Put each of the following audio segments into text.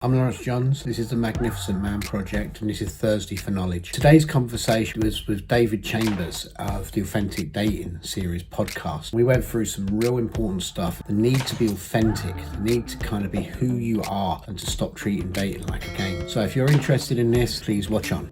I'm Laurence Johns. This is the Magnificent Man Project, and this is Thursday for Knowledge. Today's conversation was with David Chambers of the Authentic Dating series podcast. We went through some real important stuff. The need to be authentic, the need to kind of be who you are, and to stop treating dating like a game. So if you're interested in this, please watch on.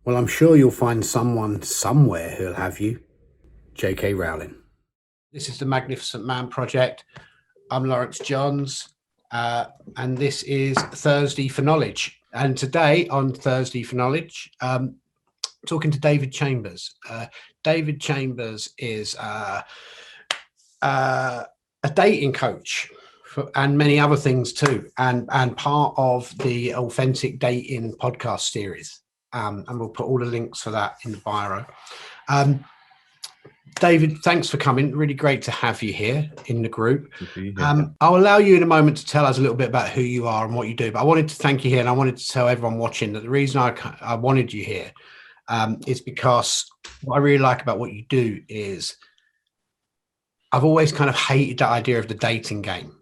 Well, I'm sure you'll find someone somewhere who'll have you. J.K. Rowling. This is the Magnificent Man Project. I'm Laurence Johns, and this is Thursday for Knowledge. And today on Thursday for Knowledge, talking to David Chambers. David Chambers is a dating coach and many other things too, and part of the Authentic Dating podcast series. And we'll put all the links for that in the bio. David, thanks for coming. Really great to have you here in the group. I'll allow you in a moment to tell us a little bit about who you are and what you do. But I wanted to thank you here, and I wanted to tell everyone watching that the reason I wanted you here is because what I really like about what you do is I've always kind of hated the idea of the dating game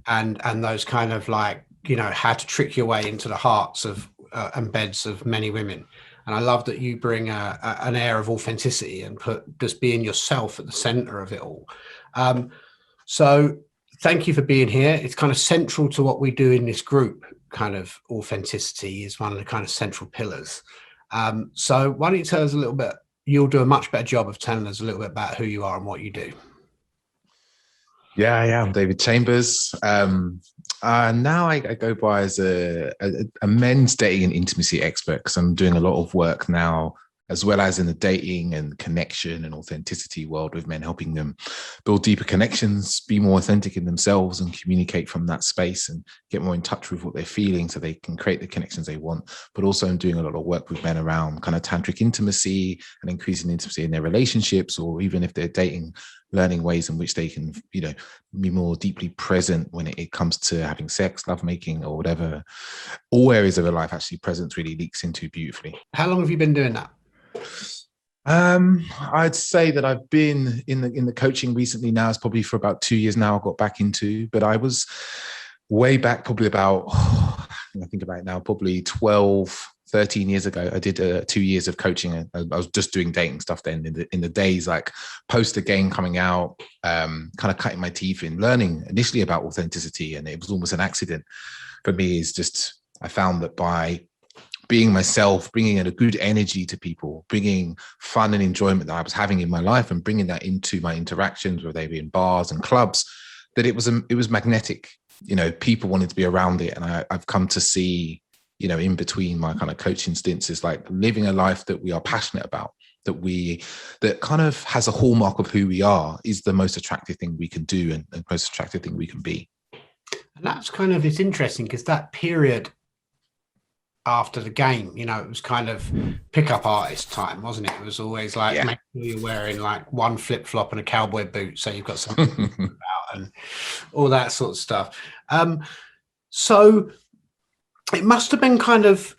and those kind of like, you know, how to trick your way into the hearts of and beds of many women. And I love that you bring an air of authenticity and put just being yourself at the center of it all. So thank you for being here. It's kind of central to what we do in this group. Kind of authenticity is one of the kind of central pillars. So why don't you tell us a little bit? You'll do a much better job of telling us a little bit about who you are and what you do. Yeah, I'm David Chambers. Now I go by as a men's dating and intimacy expert because I'm doing a lot of work now, as well as in the dating and connection and authenticity world with men, helping them build deeper connections, be more authentic in themselves and communicate from that space and get more in touch with what they're feeling so they can create the connections they want. But also I'm doing a lot of work with men around kind of tantric intimacy and increasing intimacy in their relationships, or even if they're dating, learning ways in which they can, you know, be more deeply present when it comes to having sex, lovemaking, or whatever. All areas of their life, actually, presence really leaks into beautifully. How long have you been doing that? I'd say that I've been in the coaching recently now. It's probably for about 2 years now I got back into, but I was way back probably about, I think about it now, probably 12, 13 years ago. I did 2 years of coaching. I was just doing dating stuff then in the days like post the game coming out, kind of cutting my teeth in learning initially about authenticity. And it was almost an accident for me. Is just, I found that by being myself, bringing in a good energy to people, bringing fun and enjoyment that I was having in my life and bringing that into my interactions, whether they be in bars and clubs, that it was magnetic. You know, people wanted to be around it. And I've come to see, you know, in between my kind of coaching stints, is like living a life that we are passionate about, that kind of has a hallmark of who we are, is the most attractive thing we can do and the most attractive thing we can be. And that's kind of, it's interesting because that period after the game, you know, it was kind of pickup artist time, wasn't it? It was always like, make sure you're wearing like one flip flop and a cowboy boot, so you've got something to talk about and all that sort of stuff. So it must have been kind of,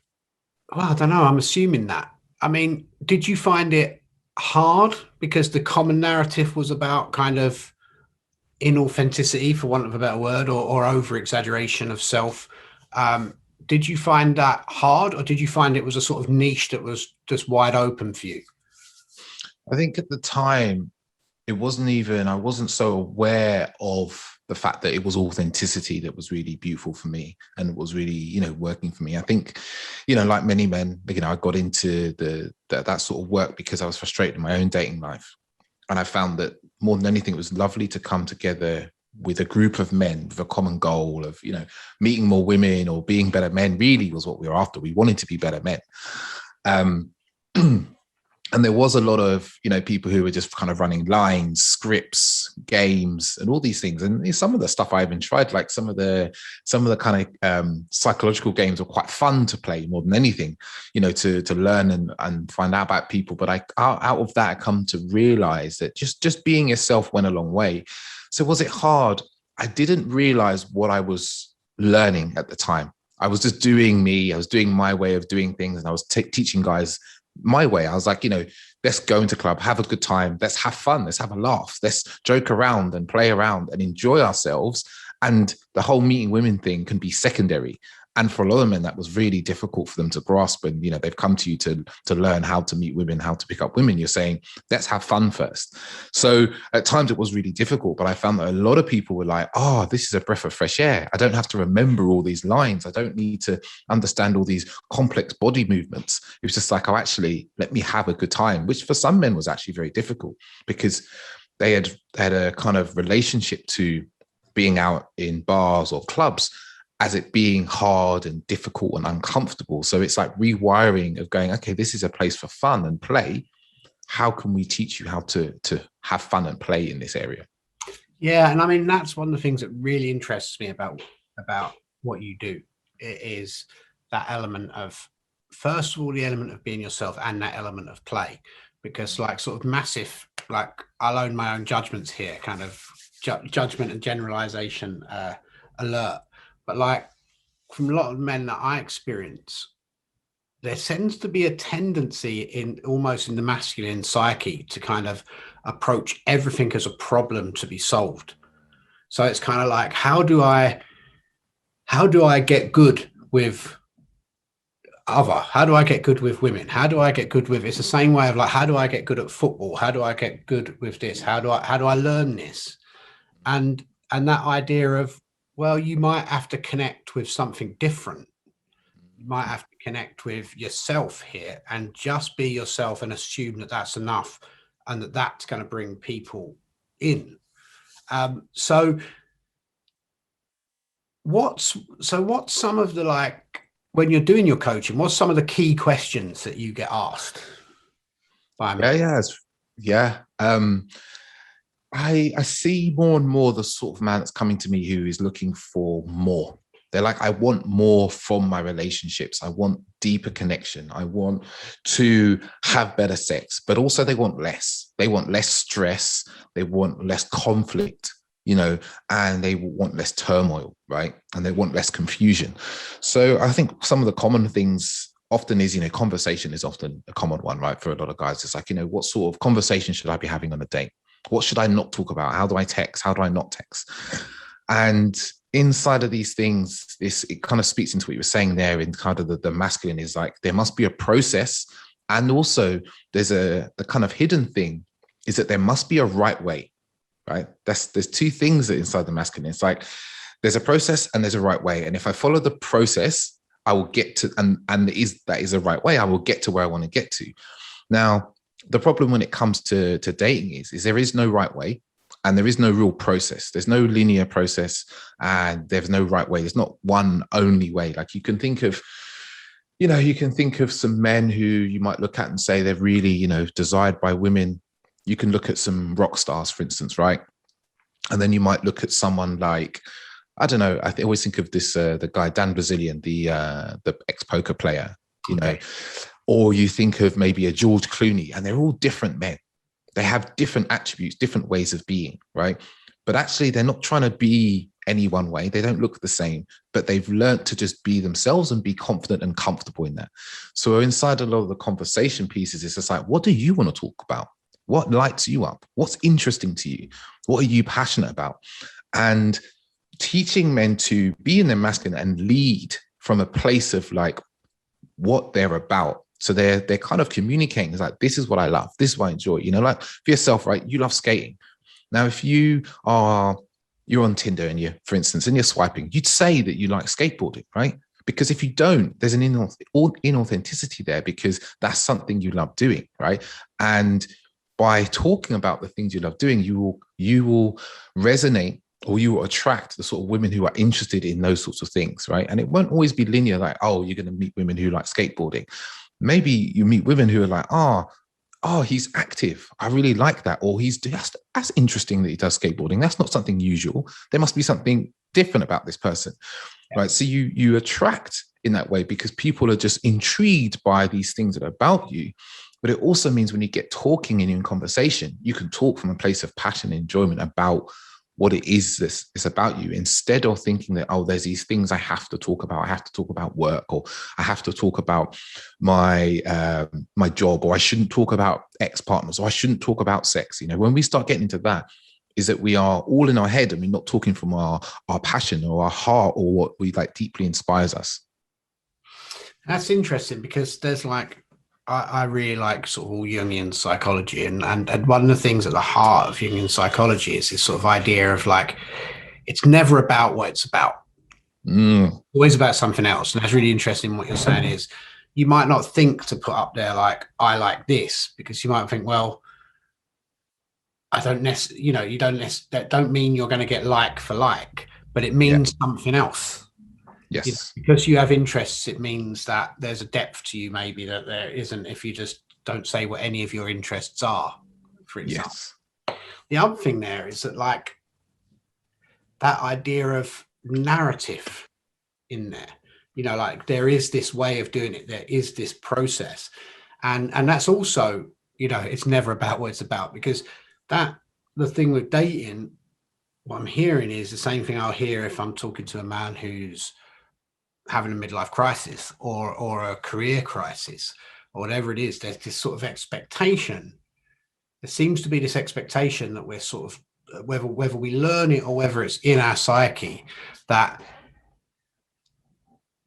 well, I don't know, I'm assuming that. I mean, did you find it hard because the common narrative was about kind of inauthenticity, for want of a better word, or over exaggeration of self? Did you find that hard, or did you find it was a sort of niche that was just wide open for you? I think at the time, I wasn't so aware of the fact that it was authenticity that was really beautiful for me and was really, you know, working for me. I think, you know, like many men, you know, I got into that sort of work because I was frustrated in my own dating life. And I found that more than anything, it was lovely to come together with a group of men with a common goal of, you know, meeting more women or being better men. Really was what we were after. We wanted to be better men. And there was a lot of, people who were just kind of running lines, scripts, games, and all these things. And some of the stuff I even tried, like some of the kind of psychological games were quite fun to play more than anything, to learn and find out about people. But out of that, I come to realize that just being yourself went a long way. So was it hard? I didn't realize what I was learning at the time. I was just doing me. I was doing my way of doing things, and I was teaching guys my way. I was like, let's go into club, have a good time. Let's have fun. Let's have a laugh. Let's joke around and play around and enjoy ourselves. And the whole meeting women thing can be secondary. And for a lot of men, that was really difficult for them to grasp. And, they've come to you to learn how to meet women, how to pick up women. You're saying, let's have fun first. So at times it was really difficult, but I found that a lot of people were like, oh, this is a breath of fresh air. I don't have to remember all these lines. I don't need to understand all these complex body movements. It was just like, oh, actually, let me have a good time, which for some men was actually very difficult because they had a kind of relationship to being out in bars or clubs as it being hard and difficult and uncomfortable. So it's like rewiring of going, okay, this is a place for fun and play. How can we teach you how to have fun and play in this area? Yeah. And I mean, that's one of the things that really interests me about what you do. It is that element of, first of all, the element of being yourself and that element of play, because like sort of massive, like I'll own my own judgments here, kind of judgment and generalization alert. But like from a lot of men that I experience, there tends to be a tendency in almost in the masculine psyche to kind of approach everything as a problem to be solved. So it's kind of like, how do I get good with how do I get good with women? How do I get good with, it's the same way of like, how do I get good at football? How do I get good with this? How do I learn this? And that idea of, well, you might have to connect with something different. You might have to connect with yourself here and just be yourself and assume that that's enough and that that's going to bring people in. So what's some of the, like, when you're doing your coaching, what's some of the key questions that you get asked by men? Yeah. I see more and more the sort of man that's coming to me who is looking for more. They're like, I want more from my relationships. I want deeper connection. I want to have better sex, but also they want less. They want less stress. They want less conflict, and they want less turmoil, right? And they want less confusion. So I think some of the common things often is, conversation is often a common one, right? For a lot of guys, it's like, what sort of conversation should I be having on a date? What should I not talk about? How do I text? How do I not text? And inside of these things, it kind of speaks into what you were saying there in kind of the masculine is like, there must be a process. And also there's the kind of hidden thing is that there must be a right way, right? There's two things that inside the masculine. It's like, there's a process and there's a right way. And if I follow the process, I will get to, and that is a right way, I will get to where I want to get to. Now, the problem when it comes to dating is there is no right way and there is no real process. There's no linear process and there's no right way. There's not one only way. Like you can think of some men who you might look at and say they're really, desired by women. You can look at some rock stars, for instance, right? And then you might look at someone like, I don't know, I always think of this, the guy, Dan Brazilian, the ex-poker player, Okay. Or you think of maybe a George Clooney, and they're all different men. They have different attributes, different ways of being, right? But actually, they're not trying to be any one way. They don't look the same, but they've learned to just be themselves and be confident and comfortable in that. So inside a lot of the conversation pieces, it's just like, what do you want to talk about? What lights you up? What's interesting to you? What are you passionate about? And teaching men to be in their masculine and lead from a place of like what they're about. So they're kind of communicating. It's like, this is what I love. This is what I enjoy. Like for yourself, right? You love skating. Now, if you're on Tinder and for instance, and you're swiping, you'd say that you like skateboarding, right? Because if you don't, there's an inauthenticity there because that's something you love doing, right? And by talking about the things you love doing, you will resonate, or you will attract the sort of women who are interested in those sorts of things, right? And it won't always be linear, like, oh, you're going to meet women who like skateboarding. Maybe you meet women who are like, oh, he's active. I really like that. Or that's interesting that he does skateboarding. That's not something usual. There must be something different about this person, right? So you attract in that way because people are just intrigued by these things that are about you. But it also means when you get talking and in conversation, you can talk from a place of passion and enjoyment about what it is this is about you, instead of thinking that, oh, there's these things I have to talk about. I have to talk about work, or I have to talk about my my job, or I shouldn't talk about ex-partners, or I shouldn't talk about sex. You know, when we start getting into that, is that we are all in our head and we're not talking from our passion or our heart or what we like deeply inspires us. That's interesting because there's like, I really like sort of all Jungian psychology, and one of the things at the heart of Jungian psychology is this sort of idea of like, it's never about what it's about. Always about something else. And that's really interesting. What you're saying is you might not think to put up there like, I like this, because you might think, well, I don't necessarily, you know, you don't necessarily, that don't mean you're going to get like for like, but it means something else. Yes. You know, because you have interests, it means that there's a depth to you maybe that there isn't if you just don't say what any of your interests are, for example. Yes. The other thing there is that like that idea of narrative in there, you know, like there is this way of doing it. There is this process. And that's also, you know, it's never about what it's about, because that the thing with dating, what I'm hearing is the same thing I'll hear if I'm talking to a man who's having a midlife crisis or a career crisis or whatever it is. There's this sort of expectation. There seems to be this expectation that we're sort of, whether we learn it or whether it's in our psyche, that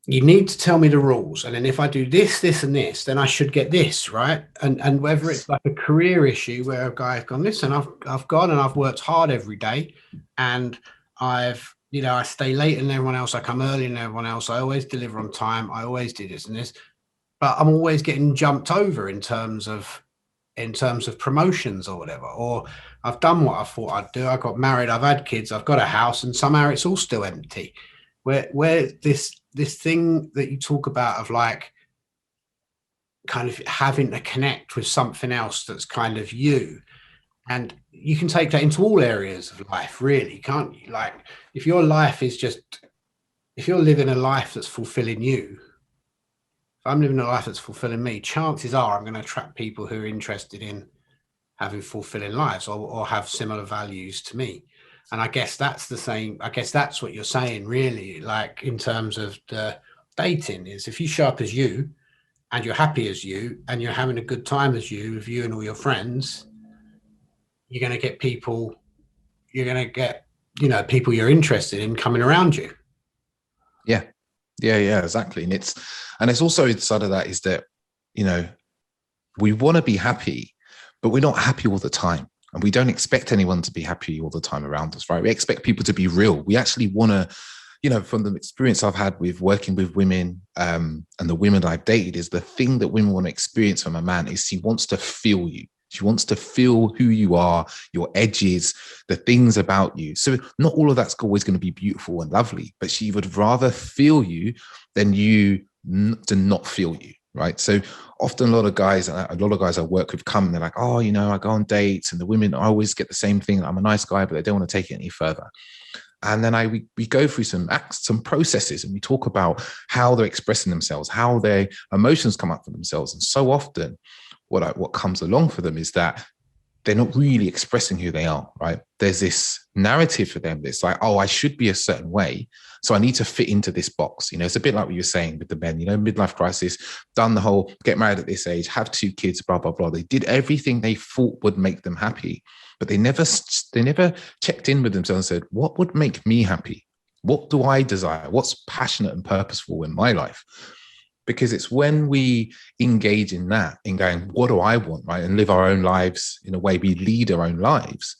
you need to tell me the rules, and then if I do this, this, and this, then I should get this, right? And whether it's like a career issue where a guy's gone, listen, I've gone and I've worked hard every day, and I've, you know, I stay late than everyone else, I come early than everyone else, I always deliver on time, I always do this and this, but I'm always getting jumped over in terms of promotions or whatever, or I've done what I thought I'd do, I got married, I've had kids, I've got a house, and somehow it's all still empty. Where this thing that you talk about of like kind of having to connect with something else that's kind of you, and you can take that into all areas of life, really, can't you? Like if your life is just, if you're living a life that's fulfilling you, if I'm living a life that's fulfilling me, chances are I'm going to attract people who are interested in having fulfilling lives or have similar values to me. And I guess that's the same. I guess that's what you're saying, really, like in terms of the dating, is if you show up as you and you're happy as you and you're having a good time as you, with you and all your friends, you're going to get people, you know, people you're interested in coming around you. Yeah, exactly. And it's also inside of that is that, you know, we want to be happy, but we're not happy all the time. And we don't expect anyone to be happy all the time around us, right? We expect people to be real. We actually want to, you know, from the experience I've had with working with women and the women I've dated, is the thing that women want to experience from a man is she wants to feel you. She wants to feel who you are, your edges, the things about you. So not all of that's always going to be beautiful and lovely, but she would rather feel you than you to not feel you. Right. So often a lot of guys I work with come and they're like, oh, you know, I go on dates and the women, I always get the same thing. I'm a nice guy, but they don't want to take it any further. And then we go through some processes and we talk about how they're expressing themselves, how their emotions come up for themselves. And so often what comes along for them is that they're not really expressing who they are, right? There's this narrative for them that's like, oh, I should be a certain way, so I need to fit into this box. You know, it's a bit like what you're saying with the men, you know, midlife crisis, done the whole get married at this age, have 2 kids, blah, blah, blah. They did everything they thought would make them happy, but they never checked in with themselves and said, what would make me happy? What do I desire? What's passionate and purposeful in my life? Because it's when we engage in that, in going, what do I want, right? And live our own lives in a way, we lead our own lives,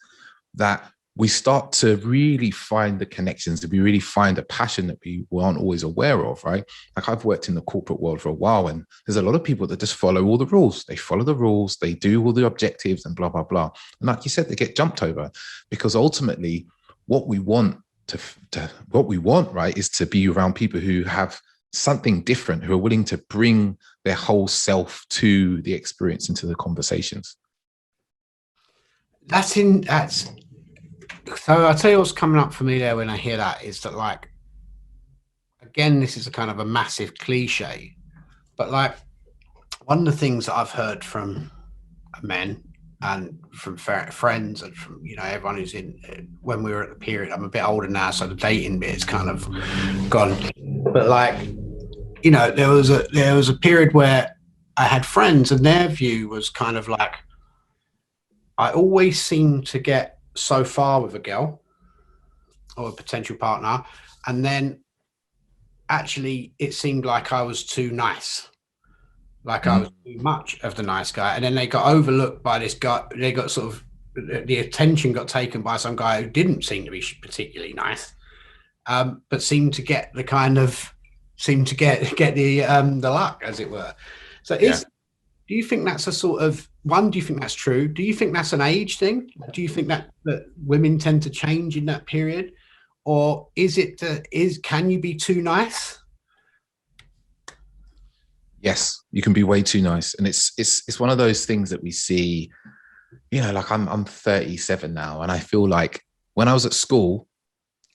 that we start to really find the connections, that we really find a passion that we aren't always aware of, right? Like I've worked in the corporate world for a while, and there's a lot of people that just follow all the rules. They follow the rules, they do all the objectives and blah, blah, blah. And like you said, they get jumped over, because ultimately what we want, right, is to be around people who have something different, who are willing to bring their whole self to the experience, into the conversations. So I'll tell you what's coming up for me there when I hear that is that, like, again, this is a kind of a massive cliche, but like one of the things that I've heard from men and from friends and from, you know, everyone who's when we were at the period, I'm a bit older now, so the dating bit is kind of gone, but like, you know, there was a period where I had friends and their view was kind of like, I always seem to get so far with a girl or a potential partner, and then actually it seemed like I was too nice, like I was too much of the nice guy, and then they got overlooked by this guy. They got sort of, the attention got taken by some guy who didn't seem to be particularly nice, but seemed to get the the luck, as it were. So do you think that's a sort of do you think that's true? Do you think that's an age thing? Do you think that women tend to change in that period, or can you be too nice? Yes, you can be way too nice, and it's one of those things that we see. You know, like I'm 37 now, and I feel like when I was at school,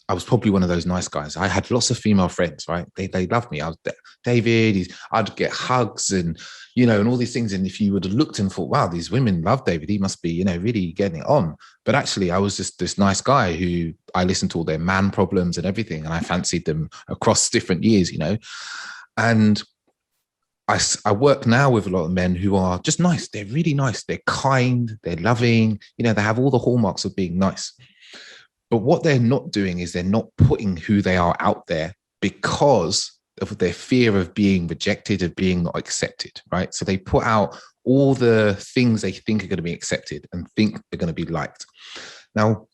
I was probably one of those nice guys. I had lots of female friends, right? They loved me. I was David. I'd get hugs and, you know, and all these things. And if you would have looked and thought, wow, these women love David, he must be, you know, really getting it on. But actually, I was just this nice guy who I listened to all their man problems and everything, and I fancied them across different years, you know. And I work now with a lot of men who are just nice. They're really nice. They're kind. They're loving. You know, they have all the hallmarks of being nice. But what they're not doing is they're not putting who they are out there because of their fear of being rejected, of being not accepted, right? So they put out all the things they think are going to be accepted and think they're going to be liked. Now,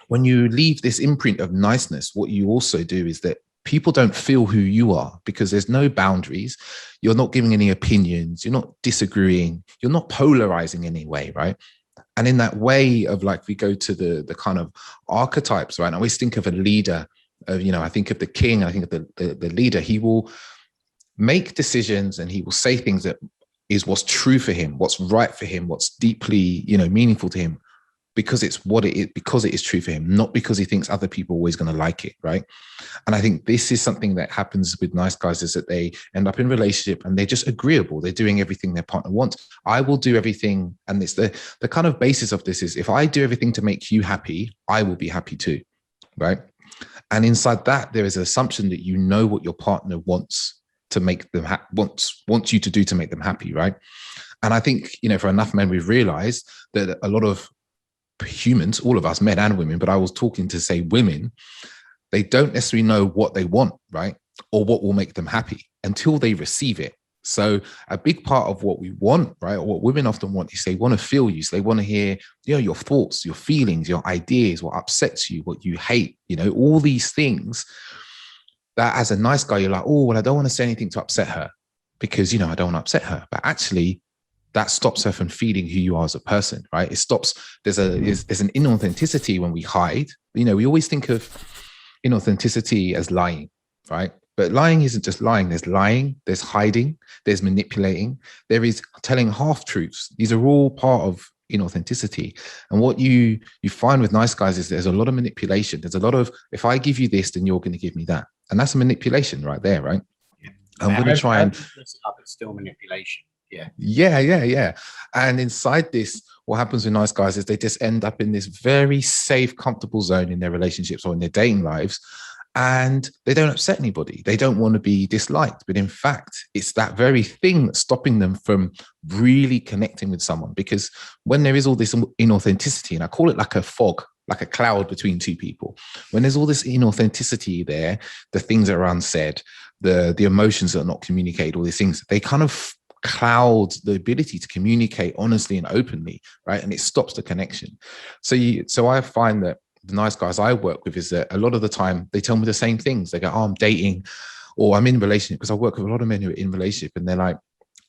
when you leave this imprint of niceness, what you also do is that people don't feel who you are because there's no boundaries. You're not giving any opinions. You're not disagreeing. You're not polarizing in any way, right? And in that way of, like, we go to the kind of archetypes, right? I always think of a leader, you know, I think of the king, I think of the leader. He will make decisions and he will say things that is what's true for him, what's right for him, what's deeply, you know, meaningful to him, because it's what it is, because it is true for him, not because he thinks other people are always going to like it, right? And I think this is something that happens with nice guys, is that they end up in relationship and they're just agreeable. They're doing everything their partner wants. I will do everything. And it's the kind of basis of this is, if I do everything to make you happy, I will be happy too, right? And inside that, there is an assumption that you know what your partner wants to make them wants you to do to make them happy, right? And I think, you know, for enough men, we've realized that a lot of humans, all of us, men and women, but I was talking to, say, women, they don't necessarily know what they want, right? Or what will make them happy until they receive it. So a big part of what we want, right, or what women often want, is they want to feel you. So they want to hear, you know, your thoughts, your feelings, your ideas, what upsets you, what you hate, you know, all these things that as a nice guy, you're like, oh, well, I don't want to say anything to upset her because, you know, I don't want to upset her. But actually, that stops her from feeling who you are as a person, right? It stops, there's an inauthenticity when we hide. You know, we always think of inauthenticity as lying, right? But lying isn't just lying. There's hiding, there's manipulating, there is telling half-truths. These are all part of inauthenticity. And what you find with nice guys is there's a lot of manipulation. There's a lot of, if I give you this, then you're going to give me that. And that's a manipulation right there, right? Yeah. I'm going to try and... It's still manipulation. Yeah. And inside this, what happens with nice guys is they just end up in this very safe, comfortable zone in their relationships or in their dating lives. And they don't upset anybody. They don't want to be disliked. But in fact, it's that very thing that's stopping them from really connecting with someone. Because when there is all this inauthenticity, and I call it like a fog, like a cloud between two people, when there's all this inauthenticity there, the things that are unsaid, the emotions that are not communicated, all these things, they kind of cloud the ability to communicate honestly and openly, right? And it stops the connection. So I find that the nice guys I work with is that a lot of the time they tell me the same things. They go, oh, I'm dating, or I'm in a relationship, because I work with a lot of men who are in relationship and they're like,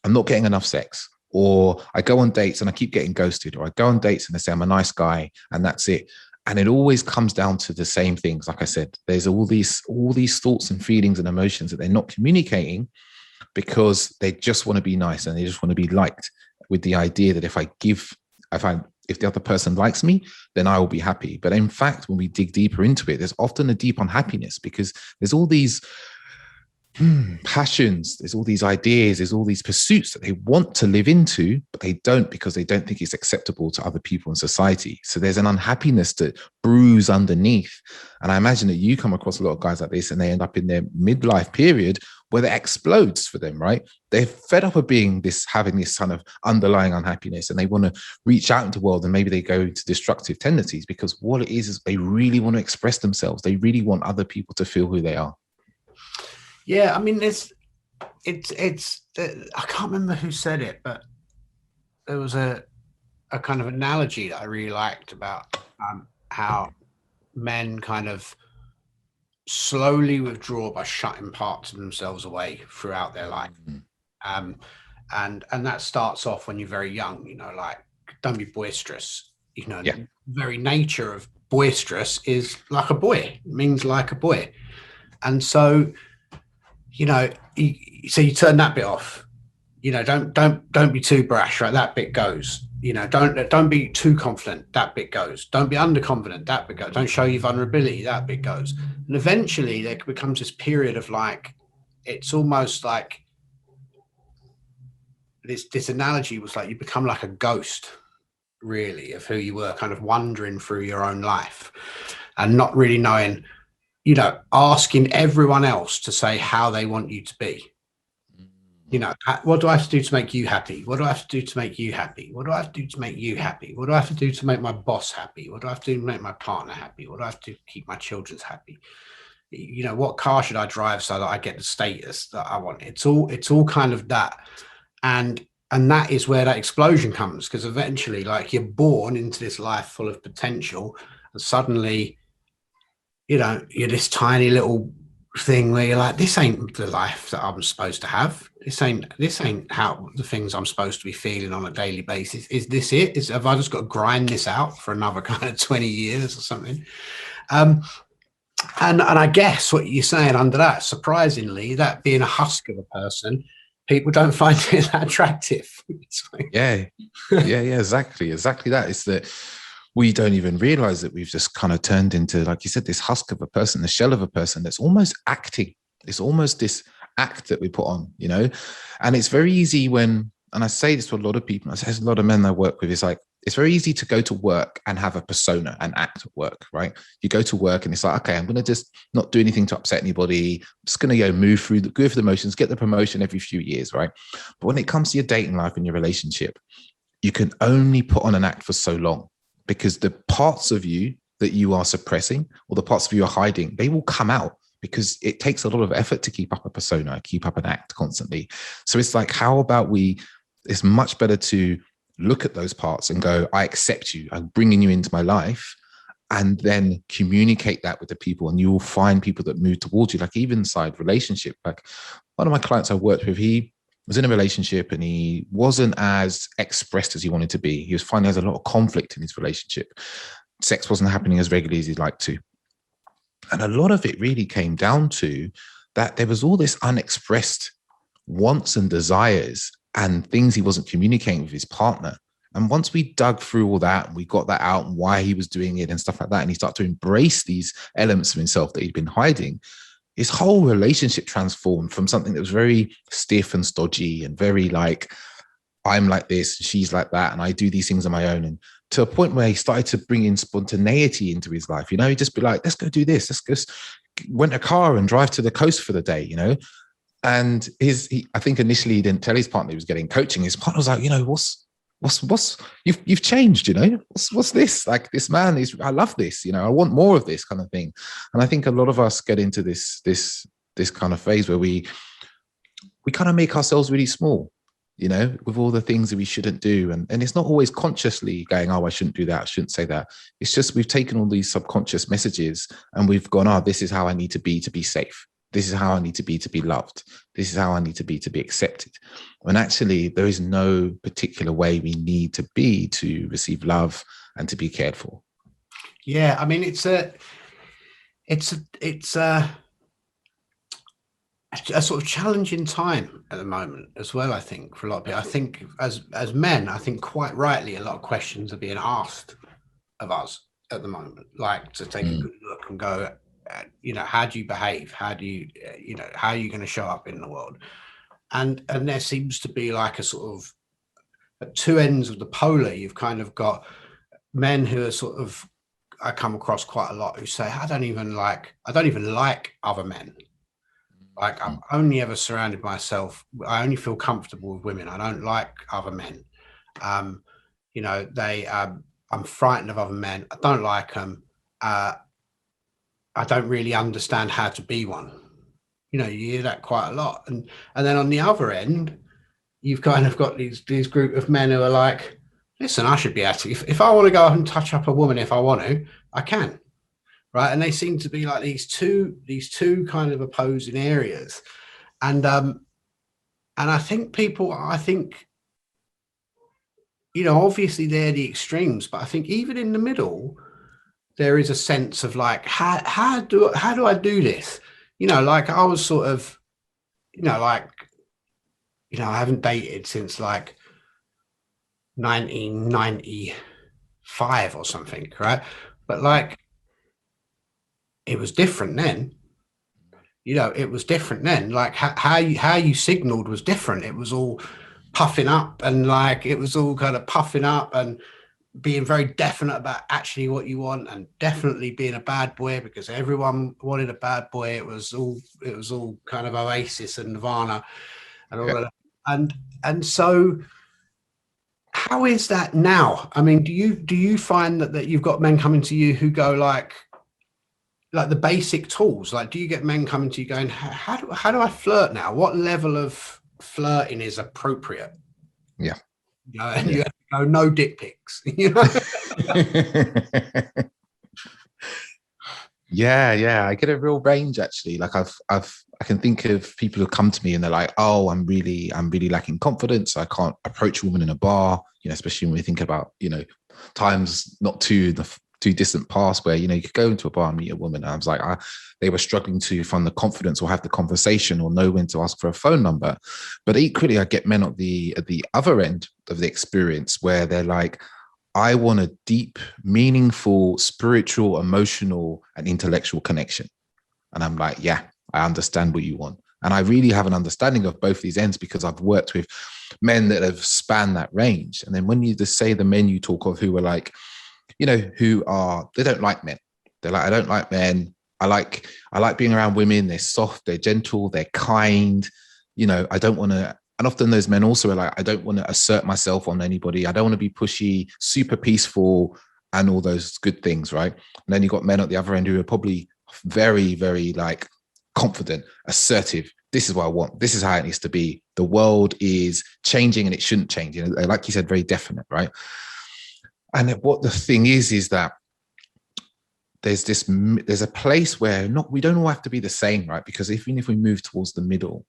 I'm not getting enough sex, or I go on dates and I keep getting ghosted, or I go on dates and they say I'm a nice guy and that's it. And it always comes down to the same things. Like I said, there's all these thoughts and feelings and emotions that they're not communicating because they just want to be nice and they just want to be liked, with the idea that if the other person likes me, then I will be happy. But in fact, when we dig deeper into it, there's often a deep unhappiness because there's all these passions, there's all these ideas, there's all these pursuits that they want to live into, but they don't, because they don't think it's acceptable to other people in society. So there's an unhappiness that brews underneath. And I imagine that you come across a lot of guys like this and they end up in their midlife period where that explodes for them, right? They're fed up of having this kind of underlying unhappiness, and they want to reach out into the world, and maybe they go into destructive tendencies because what it is they really want to express themselves. They really want other people to feel who they are. Yeah, I mean, it's I can't remember who said it, but there was a kind of analogy that I really liked about how men kind of slowly withdraw by shutting parts of themselves away throughout their life. And that starts off when you're very young, like, don't be boisterous. The very nature of boisterous is like a boy. It means like a boy. And so, so you turn that bit off. Don't be too brash, right? That bit goes. Don't be too confident. That bit goes. Don't be underconfident. That bit goes. Don't show your vulnerability. That bit goes. And eventually there becomes this period of like, it's almost like this analogy was like you become like a ghost, really, of who you were, kind of wandering through your own life and not really knowing, asking everyone else to say how they want you to be. What do I have to do to make you happy? What do I have to do to make you happy? What do I have to do to make you happy? What do I have to do to make my boss happy? What do I have to do to make my partner happy? What do I have to do to keep my children happy? What car should I drive so that I get the status that I want? It's all kind of that. And that is where that explosion comes, because eventually, like, you're born into this life full of potential, and suddenly, you're this tiny little thing where you're like, this ain't the life that I'm supposed to have. This ain't how the things I'm supposed to be feeling on a daily basis. Is this it? Have I just got to grind this out for another kind of 20 years or something? And I guess what you're saying under that, surprisingly, that being a husk of a person, people don't find it that attractive. Yeah, exactly that. It's that we don't even realize that we've just kind of turned into, like you said, this husk of a person, the shell of a person that's almost acting. It's almost this act that we put on, and it's very easy and I say this to a lot of people, I say a lot of men I work with, it's like, it's very easy to go to work and have a persona and act at work, right? You go to work and it's like, okay, I'm going to just not do anything to upset anybody. I'm just going to go through the motions, get the promotion every few years, right? But when it comes to your dating life and your relationship, you can only put on an act for so long, because the parts of you that you are suppressing or the parts of you are hiding, they will come out, because it takes a lot of effort to keep up a persona, keep up an act constantly. So it's like, how about it's much better to look at those parts and go, I accept you, I'm bringing you into my life, and then communicate that with the people, and you will find people that move towards you. Like, even inside relationship, like one of my clients I worked with, he was in a relationship and he wasn't as expressed as he wanted to be. He was finding there's a lot of conflict in his relationship. Sex wasn't happening as regularly as he'd like to. And a lot of it really came down to that there was all this unexpressed wants and desires and things he wasn't communicating with his partner. And once we dug through all that and we got that out and why he was doing it and stuff like that, and he started to embrace these elements of himself that he'd been hiding, his whole relationship transformed from something that was very stiff and stodgy and very like, I'm like this, she's like that, and I do these things on my own, and to a point where he started to bring in spontaneity into his life. He'd just be like, let's go do this. Let's just rent a car and drive to the coast for the day, And I think initially he didn't tell his partner he was getting coaching. His partner was like, what's you've changed, what's this? Like, this man I love this, I want more of this kind of thing. And I think a lot of us get into this kind of phase where we kind of make ourselves really small, with all the things that we shouldn't do. And it's not always consciously going, oh, I shouldn't do that, I shouldn't say that. It's just we've taken all these subconscious messages and we've gone, oh, this is how I need to be safe. This is how I need to be loved. This is how I need to be accepted. When actually there is no particular way we need to be to receive love and to be cared for. Yeah, I mean, it's a sort of challenging time at the moment as well. I think for a lot of people, I think as men, I think quite rightly, a lot of questions are being asked of us at the moment, like to take a good look and go, how do you behave? How do you, how are you going to show up in the world? And there seems to be like a sort of at two ends of the polar. You've kind of got men who are sort of, I come across quite a lot, who say, I don't even like other men. Like I've only ever surrounded myself. I only feel comfortable with women. I don't like other men. I'm frightened of other men. I don't like them. I don't really understand how to be one. You hear that quite a lot. And then on the other end, you've kind of got these group of men who are like, listen, I should be able to, if I want to go and touch up a woman, if I want to, I can. Right. And they seem to be like these two kind of opposing areas. And I think obviously they're the extremes, but I think even in the middle, there is a sense of like, how do I do this? Like I was sort of, I haven't dated since like 1995 or something, right? But like, it was different then. It was different then. Like how you signaled was different. It was all puffing up, and like it was all kind of puffing up and being very definite about actually what you want, and definitely being a bad boy because everyone wanted a bad boy. It was all kind of Oasis and Nirvana and all that. And so how is that now? I mean, do you find that you've got men coming to you who go like the basic tools? Like, do you get men coming to you going, how do I flirt now? What level of flirting is appropriate? Yeah. And you have to go, no dick pics. Yeah. I get a real range actually. Like I can think of people who come to me and they're like, oh, I'm really lacking confidence. I can't approach a woman in a bar, especially when we think about, times not too distant past where, you could go into a bar and meet a woman. And I was like, they were struggling to find the confidence or have the conversation or know when to ask for a phone number. But equally, I get men at the other end of the experience where they're like, I want a deep, meaningful, spiritual, emotional, and intellectual connection. And I'm like, yeah, I understand what you want. And I really have an understanding of both these ends because I've worked with men that have spanned that range. And then when you just say the men you talk of who are like, they don't like men. They're like, I don't like men. I like being around women. They're soft, they're gentle, they're kind. I don't want to. And often those men also are like, I don't want to assert myself on anybody. I don't want to be pushy, super peaceful, and all those good things, right? And then you've got men at the other end who are probably very, very like confident, assertive. This is what I want. This is how it needs to be. The world is changing and it shouldn't change. Like you said, very definite, right? And what the thing is that there's a place where we don't all have to be the same, right? Because even if we move towards the middle,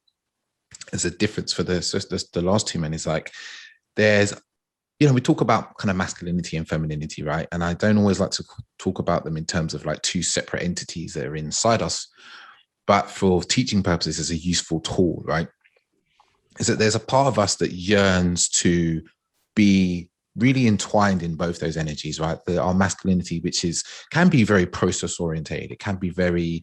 there's a difference for the last two men is like, there's, we talk about kind of masculinity and femininity, right? And I don't always like to talk about them in terms of like two separate entities that are inside us, but for teaching purposes as a useful tool, right? Is that there's a part of us that yearns to be really entwined in both those energies, right? Our masculinity, which can be very process orientated. It can be very,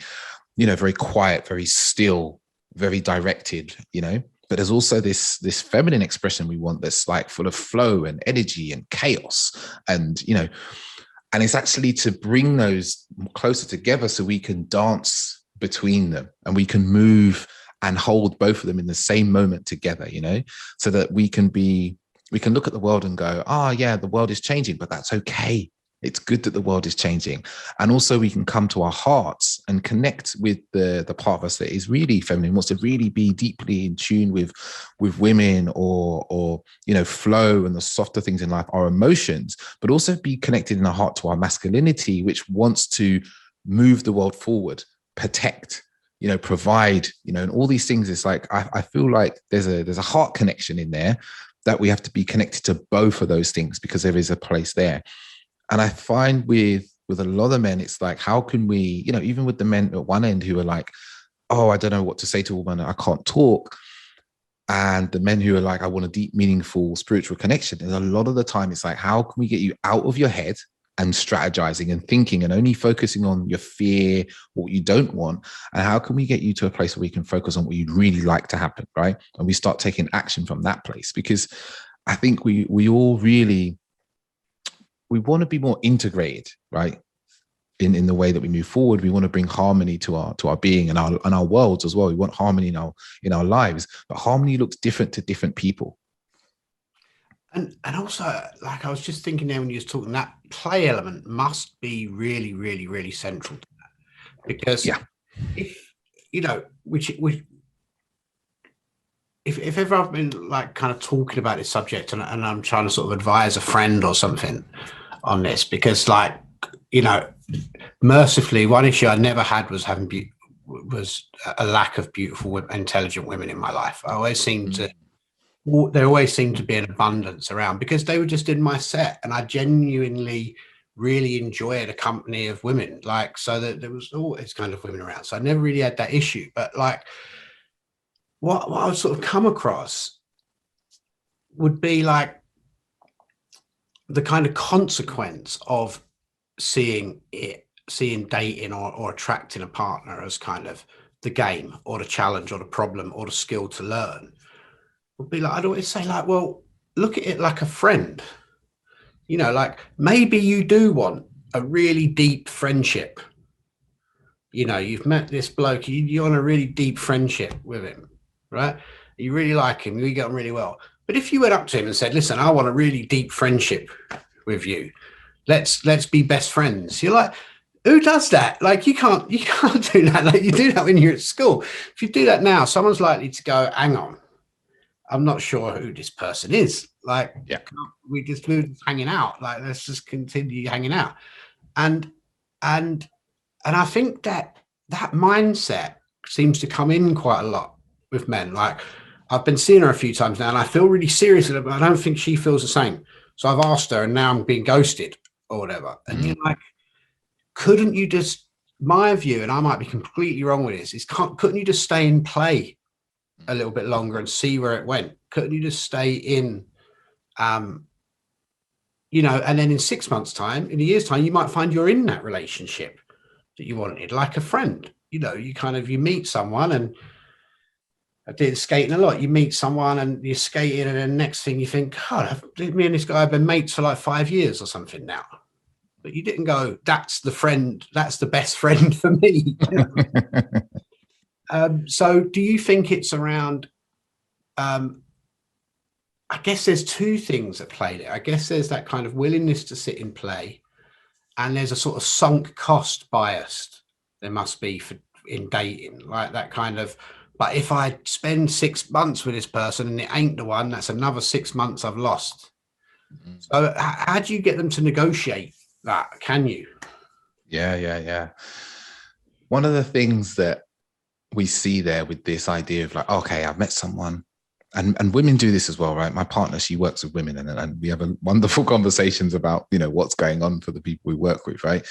very quiet, very still, very directed, but there's also this feminine expression we want that's like full of flow and energy and chaos. And, and it's actually to bring those closer together so we can dance between them and we can move and hold both of them in the same moment together, so that we can look at the world and go, yeah, the world is changing, but that's okay. It's good that the world is changing. And also we can come to our hearts and connect with the part of us that is really feminine, wants to really be deeply in tune with women or flow and the softer things in life, our emotions, but also be connected in our heart to our masculinity, which wants to move the world forward, protect, provide, and all these things. It's like, I feel like there's a heart connection in there that we have to be connected to both of those things because there is a place there. And I find with with a lot of men, it's like, how can we, you know, even with the men at one end who are like, oh, I don't know what to say to a woman, I can't talk. And the men who are like, I want a deep, meaningful spiritual connection. And a lot of the time it's like, how can we get you out of your head and strategizing and thinking and only focusing on your fear, what you don't want? And how can we get you to a place where we can focus on what you'd really like to happen, right? And we start taking action from that place. Because I think we all really, we want to be more integrated, right? In the way that we move forward. We want to bring harmony to our being and our worlds as well. We want harmony in our lives, but harmony looks different to different people. And also, like, I was just thinking there when you was talking, that play element must be really, really, really central to that. Because if, you know, if ever I've been like kind of talking about this subject and I'm trying to sort of advise a friend or something on this, because like, you know, mercifully, one issue I never had was was a lack of beautiful, intelligent women in my life. There always seemed to be an abundance around because they were just in my set, and I genuinely really enjoyed a company of women. Like, so that there was always kind of women around. So I never really had that issue. But like, what I would sort of come across would be like the kind of consequence of seeing dating or attracting a partner as kind of the game or the challenge or the problem or the skill to learn would be like, I'd always say like, well, look at it like a friend, you know, like maybe you do want a really deep friendship. You know, you've met this bloke, you're on a really deep friendship with him, right? You really like him, you get on really well. But if you went up to him and said, listen, I want a really deep friendship with you, let's be best friends. You're like, who does that? Like, you can't do that. Like, you do that when you're at school. If you do that now, someone's likely to go, hang on, I'm not sure who this person is. Like, we're just hanging out. Like, let's just continue hanging out. And I think that mindset seems to come in quite a lot with men. Like, I've been seeing her a few times now and I feel really serious about it, but I don't think she feels the same. So I've asked her and now I'm being ghosted or whatever. And you're like, couldn't you just, my view, and I might be completely wrong with this, is couldn't you just stay in play a little bit longer and see where it went? Couldn't you just stay in, you know, and then in 6 months' time, in a year's time, you might find you're in that relationship that you wanted, like a friend. You know, you meet someone, and I did skating a lot. You meet someone and you're skating, and then next thing you think, God, me and this guy have been mates for like 5 years or something now. But you didn't go, that's the friend, that's the best friend for me. So do you think it's around, I guess there's two things at play there. I guess there's that kind of willingness to sit in play, and there's a sort of sunk cost bias there must be in dating, like that kind of, but if I spend 6 months with this person and it ain't the one, that's another 6 months I've lost. So how do you get them to negotiate that? Can you? Yeah. One of the things that we see there with this idea of like, okay, I've met someone, and women do this as well, right? My partner, she works with women, and we have wonderful conversations about, you know, what's going on for the people we work with, right?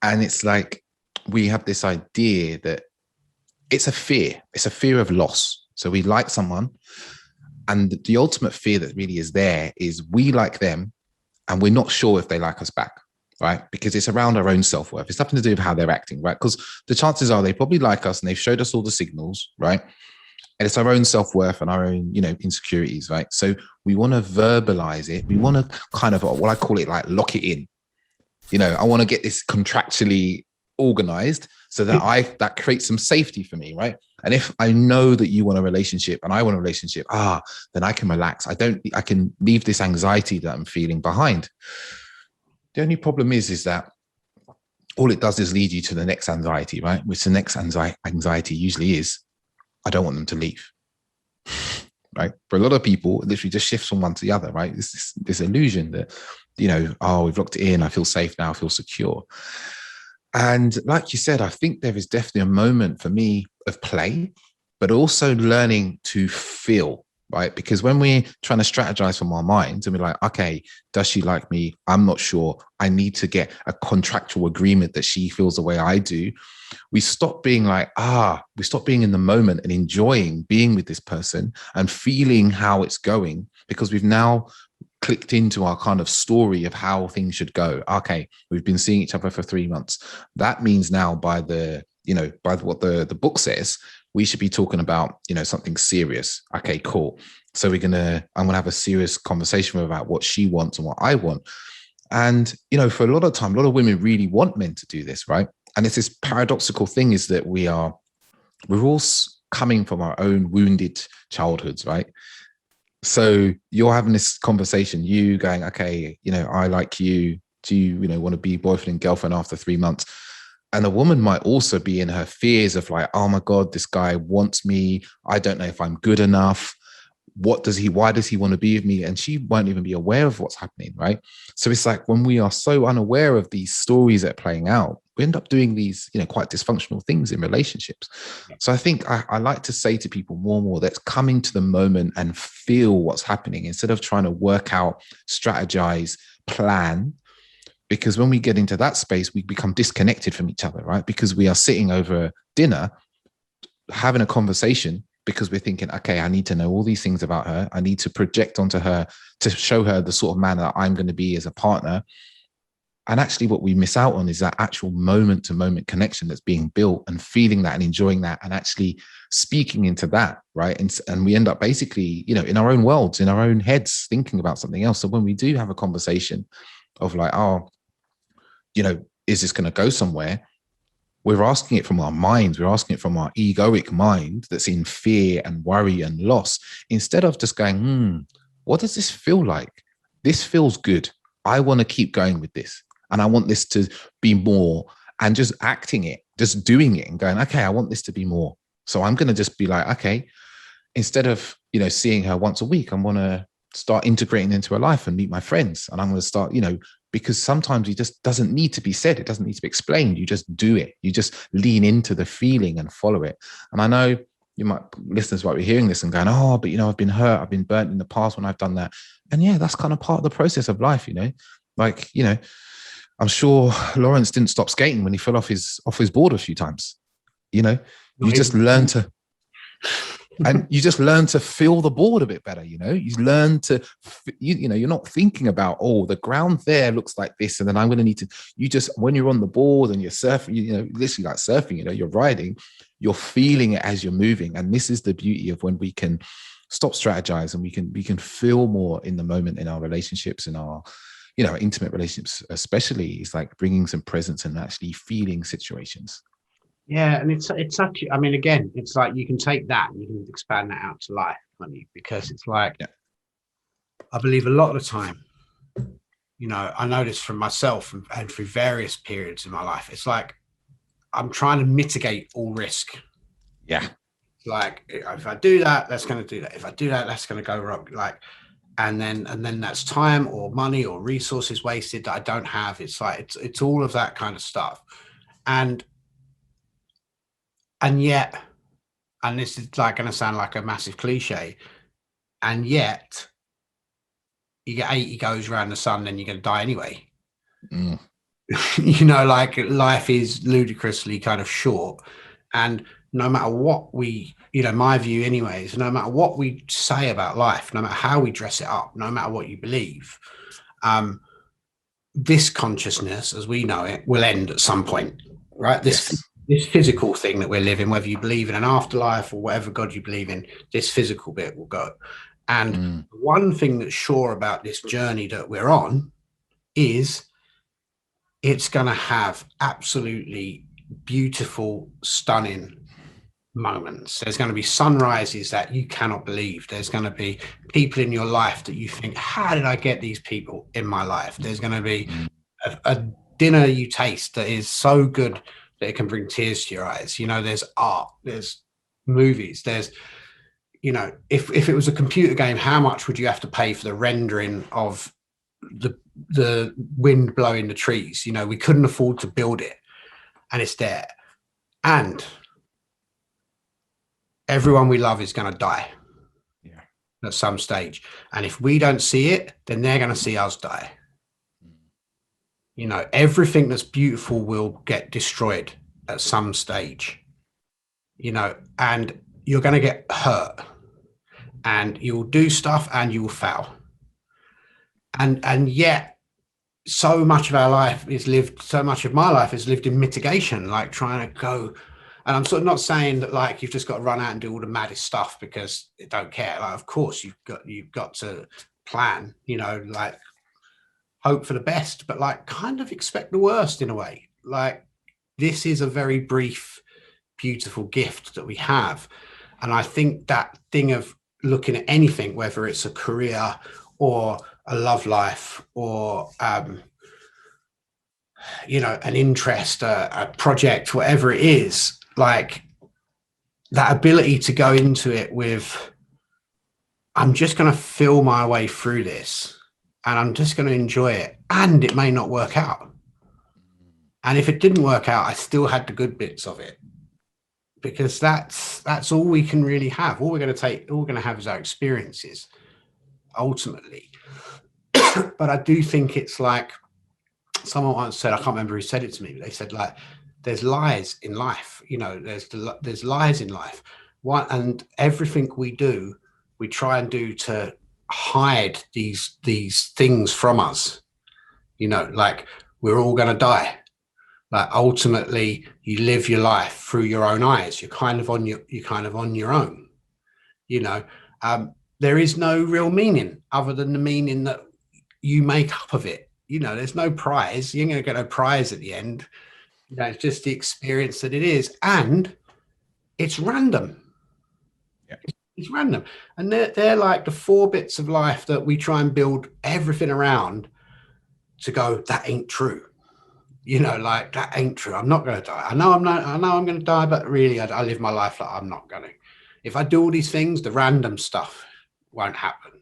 And it's like, we have this idea that it's a fear of loss. So we like someone, and the ultimate fear that really is there is we like them and we're not sure if they like us back, right? Because it's around our own self-worth. It's nothing to do with how they're acting, right? Because the chances are they probably like us and they've showed us all the signals, right? And it's our own self-worth and our own, you know, insecurities, right? So we want to verbalize it. We want to kind of, what I call it, like lock it in. You know, I want to get this contractually organized so that that creates some safety for me, right? And if I know that you want a relationship and I want a relationship, then I can relax. I can leave this anxiety that I'm feeling behind. The only problem is that all it does is lead you to the next anxiety, right? Which the next anxiety usually is, I don't want them to leave, right? For a lot of people, it literally just shifts from one to the other, right? It's this illusion that, you know, we've locked it in, I feel safe now, I feel secure. And like you said, I think there is definitely a moment for me of play, but also learning to feel, right? Because when we're trying to strategize from our minds and we're like, okay, does she like me? I'm not sure. I need to get a contractual agreement that she feels the way I do. We stop being like, we stop being in the moment and enjoying being with this person and feeling how it's going, because we've now clicked into our kind of story of how things should go. Okay, we've been seeing each other for 3 months. That means now by what the book says, we should be talking about, something serious. Okay, cool. So I'm gonna have a serious conversation about what she wants and what I want. And, for a lot of time, a lot of women really want men to do this, right? And it's this paradoxical thing is that we're all coming from our own wounded childhoods, right? So you're having this conversation, you going, okay, I like you. Do you, want to be boyfriend and girlfriend after 3 months? And a woman might also be in her fears of like, oh my God, this guy wants me. I don't know if I'm good enough. Why does he want to be with me? And she won't even be aware of what's happening, right? So it's like when we are so unaware of these stories that are playing out, we end up doing these, quite dysfunctional things in relationships. So I think I like to say to people more and more, let's come into the moment and feel what's happening instead of trying to work out, strategize, plan. Because when we get into that space, we become disconnected from each other, right? Because we are sitting over dinner, having a conversation, because we're thinking, okay, I need to know all these things about her. I need to project onto her to show her the sort of man that I'm going to be as a partner. And actually what we miss out on is that actual moment to moment connection that's being built, and feeling that and enjoying that and actually speaking into that, right? And we end up basically, in our own worlds, in our own heads, thinking about something else. So when we do have a conversation of like, is this going to go somewhere? We're asking it from our minds. We're asking it from our egoic mind that's in fear and worry and loss, instead of just going, what does this feel like? This feels good. I want to keep going with this. And I want this to be more, and just acting it, just doing it and going, okay, I want this to be more. So I'm going to just be like, okay, instead of, seeing her once a week, I want to start integrating into her life and meet my friends. And I'm going to start, because sometimes it just doesn't need to be said. It doesn't need to be explained. You just do it. You just lean into the feeling and follow it. And I know listeners might be hearing this and going, but I've been hurt. I've been burnt in the past when I've done that. And yeah, that's kind of part of the process of life, like, I'm sure Laurence didn't stop skating when he fell off his board a few times. You just learn to, and you just learn to feel the board a bit better. You learn to, you're not thinking about, the ground there looks like this, and then I'm going to need to, when you're on the board and you're surfing, literally like surfing, you're riding, you're feeling it as you're moving. And this is the beauty of when we can stop strategizing, we can feel more in the moment in our relationships, in our, intimate relationships, especially. It's like bringing some presence and actually feeling situations. Yeah, and it's such. I mean, again, it's like you can take that and you can expand that out to life, can't you? Because it's like, I believe a lot of the time, I know this from myself and through various periods in my life. It's like I'm trying to mitigate all risk. Yeah. Like if I do that, that's going to do that. If I do that, that's going to go wrong. Like, and then that's time or money or resources wasted that I don't have. It's like it's all of that kind of stuff, and yet, and this is like going to sound like a massive cliche, and yet you get 80 goes around the sun, then you're going to die anyway. Like life is ludicrously kind of short, and no matter what we, my view anyways, no matter what we say about life, no matter how we dress it up, no matter what you believe, this consciousness as we know it will end at some point, right? This physical thing that we're living, whether you believe in an afterlife or whatever God you believe in, this physical bit will go. And one thing that's sure about this journey that we're on is it's going to have absolutely beautiful, stunning moments. There's going to be sunrises that you cannot believe. There's going to be people in your life that you think, how did I get these people in my life? There's going to be a dinner you taste that is so good that it can bring tears to your eyes. There's art, there's movies, there's, if it was a computer game, how much would you have to pay for the rendering of the wind blowing the trees? We couldn't afford to build it, and it's there. And everyone we love is going to die. at some stage. And if we don't see it, then they're going to see us die. You know, everything that's beautiful will get destroyed at some stage, you know, and you're going to get hurt, and you'll do stuff and you will fail. And yet so much of our life is lived, so much of my life is lived in mitigation, like trying to go. And I'm sort of not saying that like you've just got to run out and do all the maddest stuff because they don't care. Like, of course you've got to plan, you know, like hope for the best, but like kind of expect the worst in a way. Like, this is a very brief, beautiful gift that we have. And I think that thing of looking at anything, whether it's a career or a love life or, you know, an interest, a project, whatever it is, like that ability to go into it with, I'm just going to feel my way through this and I'm just going to enjoy it. And it may not work out. And if it didn't work out, I still had the good bits of it, because that's all we can really have. All we're going to have is our experiences ultimately. But I do think it's like someone once said, I can't remember who said it to me, but they said like, there's lies in life, you know, there's lies in life. And everything we do, we try and do to hide these things from us, you know, like we're all going to die. Like ultimately you live your life through your own eyes. You're kind of on your own, you know. There is no real meaning other than the meaning that you make up of it. You know, there's no prize. You're going to get no prize at the end. You know, it's just the experience that it is. And it's random. Yeah. It's random. And they're like the 4 bits of life that we try and build everything around to go, that ain't true. You know, like that ain't true. I'm not going to die. I know I'm going to die, but really I live my life like I'm not going to. If I do all these things, the random stuff won't happen.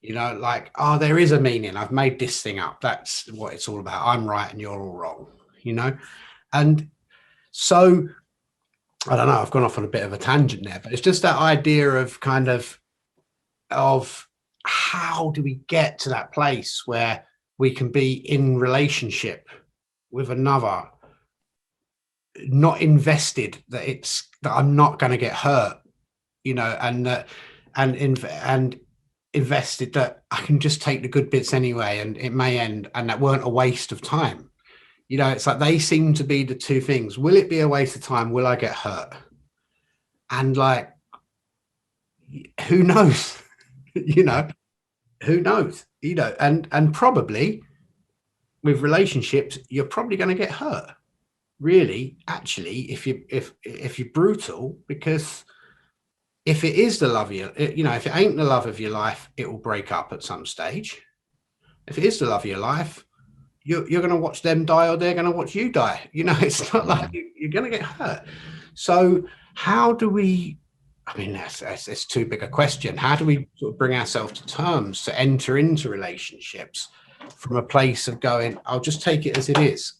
You know, like, oh, there is a meaning. I've made this thing up. That's what it's all about. I'm right and you're all wrong, you know? And so, I don't know, I've gone off on a bit of a tangent there, but it's just that idea of kind of how do we get to that place where we can be in relationship with another, not invested that I'm not going to get hurt, you know, and invested that I can just take the good bits anyway, and it may end, and that weren't a waste of time. You know, it's like they seem to be the 2 things. Will it be a waste of time? Will I get hurt? And like, who knows? You know, who knows? You know, and probably with relationships, you're probably going to get hurt. Really, actually, if you're brutal, because if it is the love of you know, if it ain't the love of your life, it will break up at some stage. If it is the love of your life, you're going to watch them die, or they're going to watch you die. You know, it's not like you're going to get hurt. So how do we, I mean, that's too big a question. How do we sort of bring ourselves to terms to enter into relationships from a place of going, I'll just take it as it is?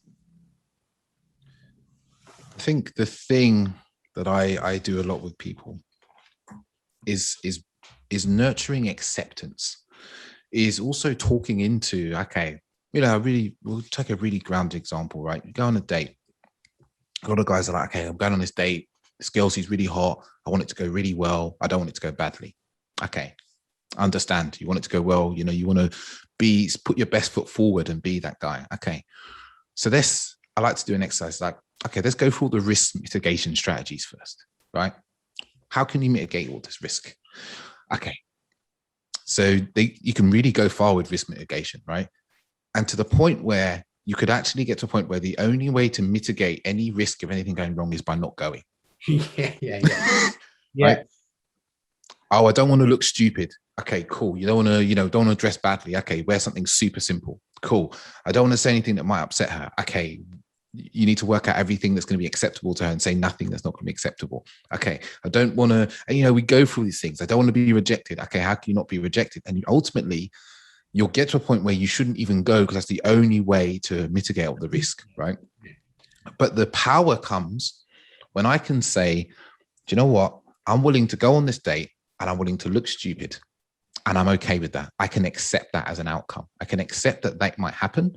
I think the thing that I do a lot with people is nurturing acceptance, is also talking into, okay, you know, we'll take a really grounded example, right? You go on a date. A lot of guys are like, okay, I'm going on this date. This girl, she's really hot. I want it to go really well. I don't want it to go badly. Okay, I understand. You want it to go well. You know, you want to put your best foot forward and be that guy. Okay, so I like to do an exercise like, okay, let's go through all the risk mitigation strategies first, right? How can you mitigate all this risk? Okay, so you can really go far with risk mitigation, right? And to the point where you could actually get to a point where the only way to mitigate any risk of anything going wrong is by not going. Yeah. Right? Oh, I don't want to look stupid. Okay, cool. You don't want to, dress badly. Okay, wear something super simple. Cool. I don't want to say anything that might upset her. Okay, you need to work out everything that's going to be acceptable to her and say nothing that's not going to be acceptable. Okay, I don't want to, we go through these things. I don't want to be rejected. Okay, how can you not be rejected? And ultimately, you'll get to a point where you shouldn't even go, because that's the only way to mitigate all the risk, right? But the power comes when I can say, do you know what? I'm willing to go on this date and I'm willing to look stupid. And I'm okay with that. I can accept that as an outcome. I can accept that that might happen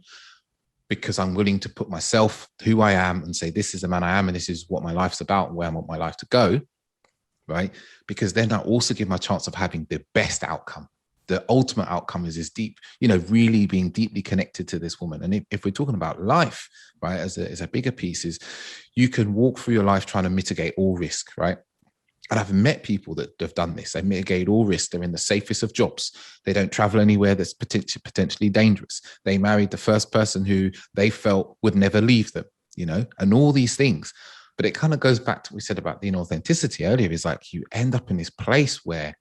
because I'm willing to put myself, who I am, and say, this is the man I am, and this is what my life's about, and where I want my life to go, right? Because then I also give my chance of having the best outcome. The ultimate outcome is this deep, really being deeply connected to this woman. And if we're talking about life, right, as a bigger piece, is you can walk through your life trying to mitigate all risk, right? And I've met people that have done this. They mitigate all risk. They're in the safest of jobs. They don't travel anywhere that's potentially dangerous. They married the first person who they felt would never leave them, and all these things. But it kind of goes back to what we said about the inauthenticity earlier. Is like you end up in this place where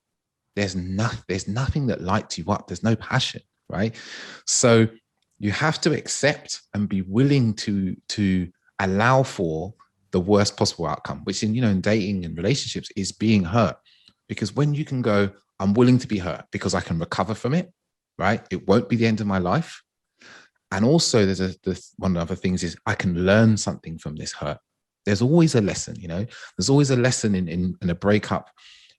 there's nothing that lights you up. There's no passion, right? So you have to accept and be willing to allow for the worst possible outcome, which in dating and relationships is being hurt. Because when you can go, I'm willing to be hurt because I can recover from it, right? It won't be the end of my life. And also there's one of the other things is I can learn something from this hurt. There's always a lesson, there's always a lesson in a breakup,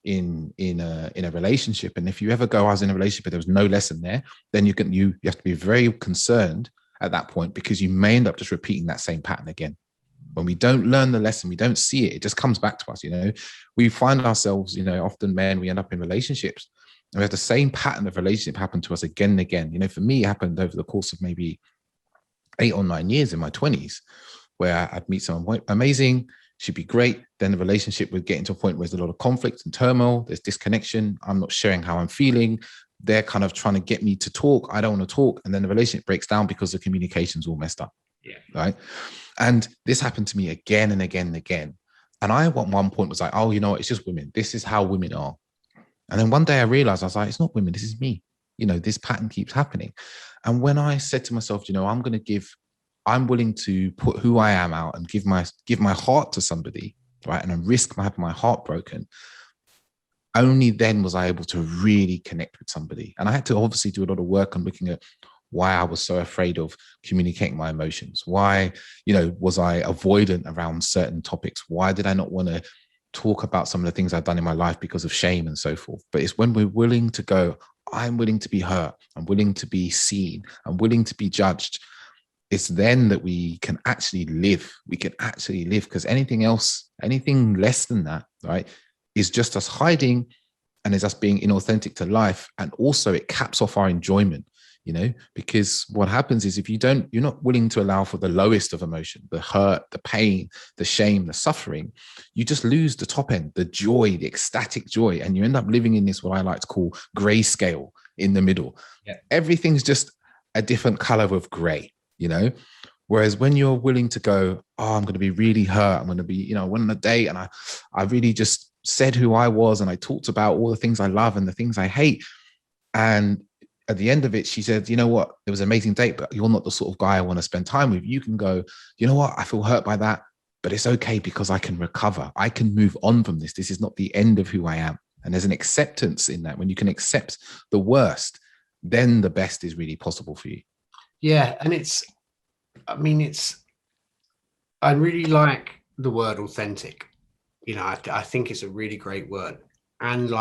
in a relationship. And if you ever go, I was in a relationship, but there was no lesson there, then you have to be very concerned at that point, because you may end up just repeating that same pattern again. When we don't learn the lesson, we don't see it, it just comes back to us. We find ourselves, often men, we end up in relationships and we have the same pattern of relationship happen to us again and again. For me, it happened over the course of maybe 8 or 9 years in my 20s, where I'd meet someone amazing, she'd be great. Then the relationship would get into a point where there's a lot of conflict and turmoil, there's disconnection. I'm not sharing how I'm feeling. They're kind of trying to get me to talk. I don't want to talk. And then the relationship breaks down because the communication's all messed up. Yeah. Right. And this happened to me again and again and again. And I, at one point, was like, oh, it's just women. This is how women are. And then one day I realized, I was like, it's not women. This is me. This pattern keeps happening. And when I said to myself, I'm willing to put who I am out and give my heart to somebody, right? And I risk having my heart broken. Only then was I able to really connect with somebody. And I had to obviously do a lot of work on looking at why I was so afraid of communicating my emotions. Why, was I avoidant around certain topics? Why did I not want to talk about some of the things I've done in my life because of shame and so forth? But it's when we're willing to go, I'm willing to be hurt, I'm willing to be seen, I'm willing to be judged. It's then that we can actually live. We can actually live, because anything else, anything less than that, right, is just us hiding and is us being inauthentic to life. And also it caps off our enjoyment. Because what happens is if you're not willing to allow for the lowest of emotion, the hurt, the pain, the shame, the suffering, you just lose the top end, the joy, the ecstatic joy. And you end up living in this, what I like to call grayscale in the middle. Yeah. Everything's just a different color of gray, whereas when you're willing to go, oh, I'm going to be really hurt. I'm going to be, I went on a date and I really just said who I was. And I talked about all the things I love and the things I hate. And at the end of it, she said, you know what, it was an amazing date, but you're not the sort of guy I want to spend time with. You can go, you know what, I feel hurt by that, but it's okay because I can recover. I can move on from this. This is not the end of who I am. And there's an acceptance in that. When you can accept the worst, then the best is really possible for you. Yeah. And I really like the word authentic. I think it's a really great word. And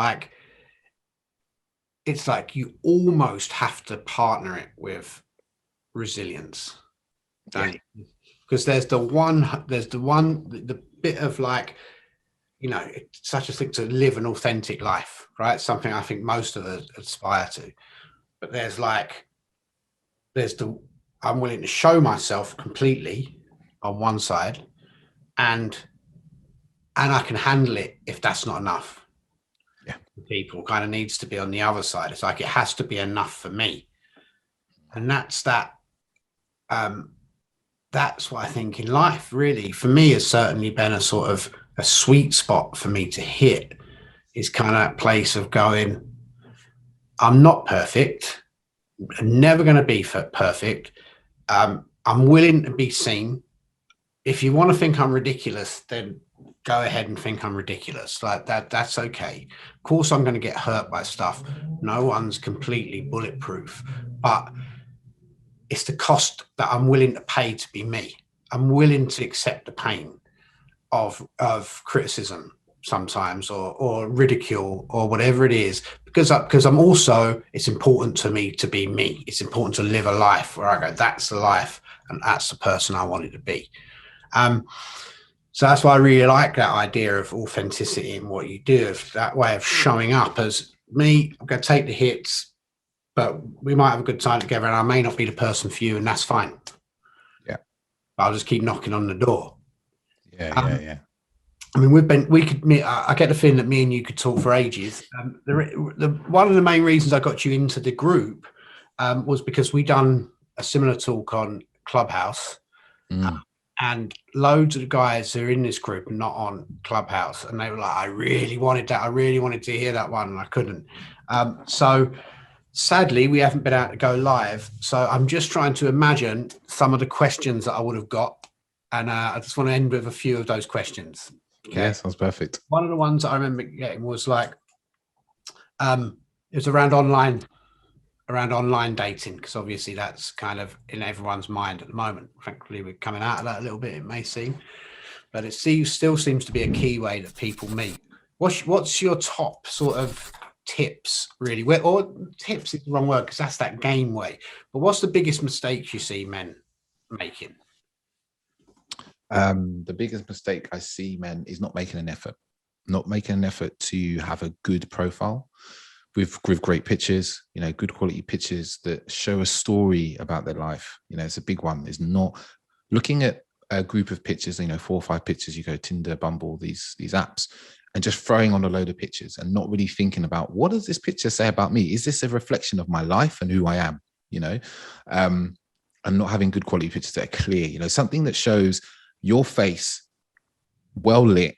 it's like you almost have to partner it with resilience, don't you? Because there's the bit of it's such a thing to live an authentic life, right? Something I think most of us aspire to. But there's I'm willing to show myself completely on one side, and I can handle it if that's not enough. People kind of needs to be on the other side. It's like it has to be enough for me, and that's what I think in life really for me has certainly been a sort of a sweet spot for me to hit, is kind of that place of going, I'm not perfect, I'm never going to be perfect, I'm willing to be seen. If you want to think I'm ridiculous, then go ahead and think I'm ridiculous. Like that's okay. Of course, I'm going to get hurt by stuff. No one's completely bulletproof, but it's the cost that I'm willing to pay to be me. I'm willing to accept the pain of criticism sometimes, or ridicule, or whatever it is, because I'm also, it's important to me to be me. It's important to live a life where I go, that's the life and that's the person I wanted to be. So that's why I really like that idea of authenticity in what you do, of that way of showing up as me. I'm going to take the hits, but we might have a good time together, and I may not be the person for you, and that's fine. Yeah. But I'll just keep knocking on the door. Yeah. I mean, I get the feeling that me and you could talk for ages. One of the main reasons I got you into the group was because we done a similar talk on Clubhouse. And loads of the guys who are in this group are not on Clubhouse, and they were like, I really wanted that. I really wanted to hear that one, and I couldn't. So sadly, we haven't been able to go live. So I'm just trying to imagine some of the questions that I would have got. And I just want to end with a few of those questions. Okay? Yeah, sounds perfect. One of the ones that I remember getting was like, it was around online dating, because obviously that's kind of in everyone's mind at the moment. Frankly, we're coming out of that a little bit, it may seem, but it still seems to be a key way that people meet. What's your top sort of tips, really? Or tips is the wrong word, because that's that game way, but what's the biggest mistakes you see men making? The biggest mistake I see men is not making an effort to have a good profile with great pictures, good quality pictures that show a story about their life. It's a big one. Is not looking at a group of pictures, 4 or 5 pictures, you go Tinder, Bumble, these apps, and just throwing on a load of pictures and not really thinking about, what does this picture say about me? Is this a reflection of my life and who I am? And not having good quality pictures that are clear, something that shows your face well lit,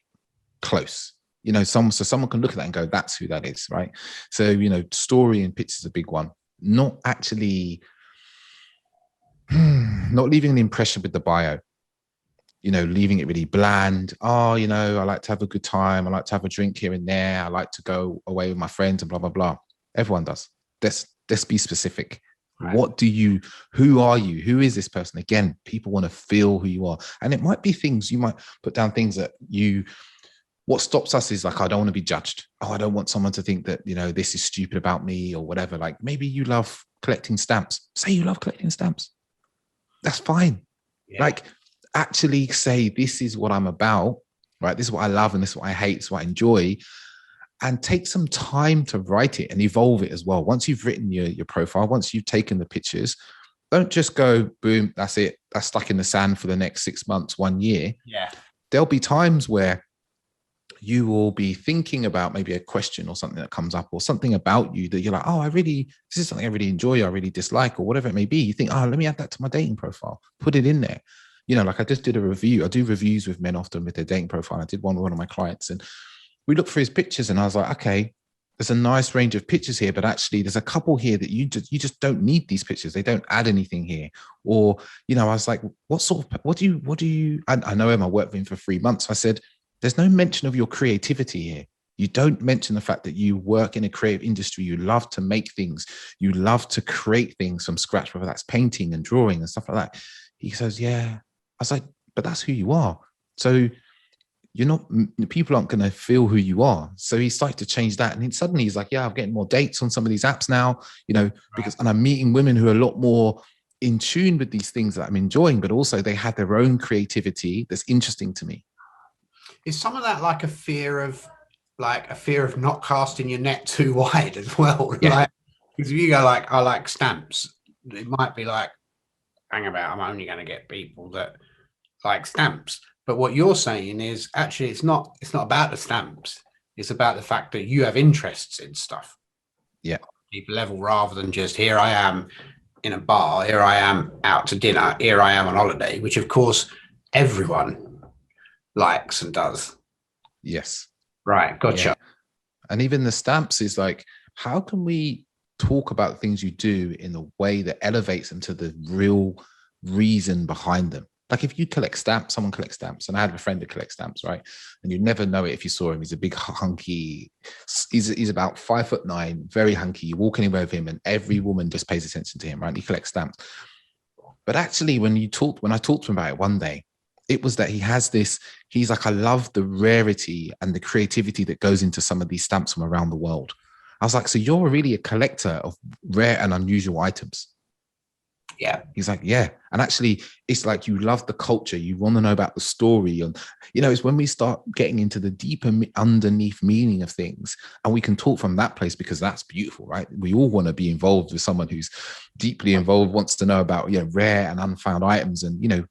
close. So someone can look at that and go, that's who that is, right? So, story and pictures is a big one. Not actually, not leaving an impression with the bio, leaving it really bland. Oh, I like to have a good time. I like to have a drink here and there. I like to go away with my friends and blah, blah, blah. Everyone does. Let's be specific. Right. Who are you? Who is this person? Again, people want to feel who you are. And it might be things, you might put down things that what stops us is like, I don't want to be judged. Oh, I don't want someone to think that, this is stupid about me or whatever. Like maybe you love collecting stamps. Say you love collecting stamps. That's fine. Yeah. Like actually say, this is what I'm about, right? This is what I love and this is what I hate. This is what I enjoy. And take some time to write it and evolve it as well. Once you've written your profile, once you've taken the pictures, don't just go, boom, that's it. That's stuck in the sand for the next 6 months, 1 year. Yeah. There'll be times where you will be thinking about maybe a question or something that comes up or something about you that you're like, oh, this is something I really enjoy, or I really dislike, or whatever it may be. You think, oh, let me add that to my dating profile, put it in there. Like I just did a review. I do reviews with men often with their dating profile. I did one with one of my clients, and we looked for his pictures, and I was like, okay, there's a nice range of pictures here, but actually there's a couple here that you just don't need these pictures. They don't add anything here. Or, I was like, what do you, I know him, I worked with him for 3 months. I said, there's no mention of your creativity here. You don't mention the fact that you work in a creative industry. You love to make things. You love to create things from scratch, whether that's painting and drawing and stuff like that. He says, yeah. I was like, but that's who you are. So people aren't going to feel who you are. So he started to change that. And then suddenly he's like, yeah, I'm getting more dates on some of these apps now, because, and I'm meeting women who are a lot more in tune with these things that I'm enjoying, but also they have their own creativity that's interesting to me. Is some of that like a fear of not casting your net too wide as well? Yeah. Like, because if you go like, I like stamps, it might be like, hang about, I'm only going to get people that like stamps. But what you're saying is actually it's not about the stamps. It's about the fact that you have interests in stuff. Yeah. Deep level, rather than just, here I am in a bar, here I am out to dinner, here I am on holiday, which of course everyone likes and does. Yes. Right. Gotcha. Yeah. And even the stamps is like, how can we talk about things you do in a way that elevates them to the real reason behind them? Like if you collect stamps, someone collects stamps, and I had a friend that collects stamps, right? And you'd never know it if you saw him. He's a big hunky, he's about 5'9", very hunky. You walk anywhere with him and every woman just pays attention to him, right? He collects stamps. But actually when I talked to him about it one day, it was that he has this, he's like, I love the rarity and the creativity that goes into some of these stamps from around the world. I was like, so you're really a collector of rare and unusual items? Yeah. He's like, yeah. And actually, it's like, you love the culture. You want to know about the story. And, you know, it's when we start getting into the deeper underneath meaning of things, and we can talk from that place, because that's beautiful, right? We all want to be involved with someone who's deeply involved, wants to know about, you know, rare and unfound items. And, you know,